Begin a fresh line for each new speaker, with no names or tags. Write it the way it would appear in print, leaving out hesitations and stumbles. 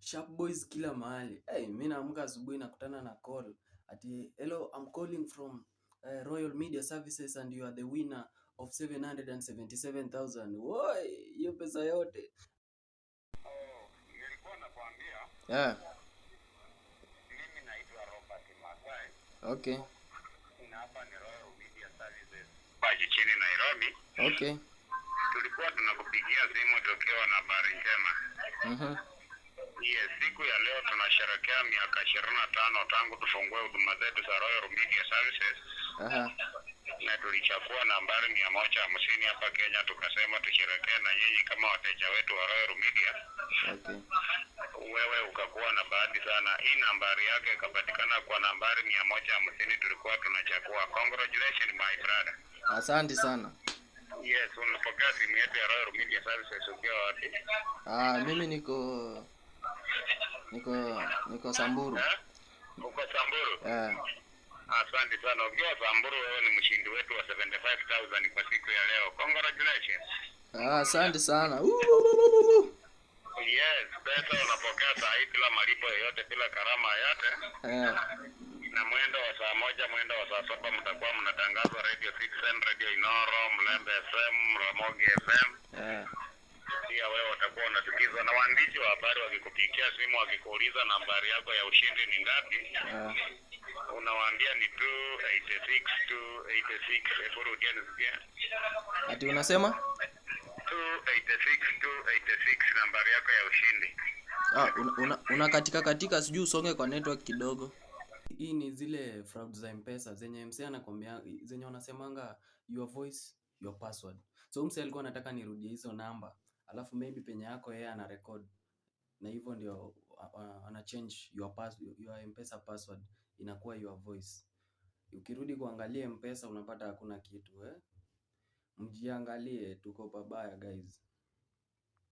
Sharp boys kila mahali. Hey, mimi naamka asubuhi nakutana na call ati hello, I'm calling from Royal Media Services and you are the winner of 777,000. Woi, hiyo pesa yote.
Nilikuwa nakwambia
Yeah.
mimi naitwa Robert Masai.
Okay.
Na hapa ni Royal Media Services. Baji chini Nairobi.
Okay.
Tulikuwa tunakupigia simu tukiwa na habari njema. Yes, siku ya leo tunasherehekea miaka 25 tangu tufungue huduma zetu za Royal Media Services. Na tulichukua nambari 150 hapa Kenya, tukasema tusherehekee na nyinyi kama wateja wetu wa Royal Media.
Okay.
Wewe ukakuwa na bahati sana. Hii nambari yake ikapatikana kwa nambari 150 tulikuwa tunachukua. Congratulations my brother.
Asante sana.
Yes, unapokea simu yetu ya Royal Media Services ukiwa wapi?
Mimi niko Samburu.
Uko Samburu?
Asante
sana. Ukiwa Samburu wewe ni mshindi wetu wa 75,000 kwa siku ya leo. Congratulations.
Asante sana.
Yes, pesa unapokea saa hii bila malipo yoyote, bila karama yoyote. Na mwendo wa saa 1, mwendo wa saa 7 mtakuwa mnatangazwa Radio Citizen, Radio Inoro, Mlembe FM, Ramogi FM. Pia wewe utakuwa unasikizwa na waandishi wa habari wakikupigia simu wakikuuliza nambari yako ya ushindi ni ngapi. Unawaambia ni 286 Hebu rudia nisikie.
Ati unasema?
286 nambari yako ya ushindi.
Unakatika sijui usonge kwa network kidogo. Hii ni zile fraud za M-Pesa zenye MC anakwambia, zenye wanasemanga your voice your password. So MC alikuwa anataka nirudie hizo namba, alafu maybe penye yako yeye ana record, na hivyo ndio ana change your M-Pesa password inakuwa your voice. Ukirudi kuangalia M-Pesa unapata hakuna kitu. Mjiangalie, tuko pabaya guys.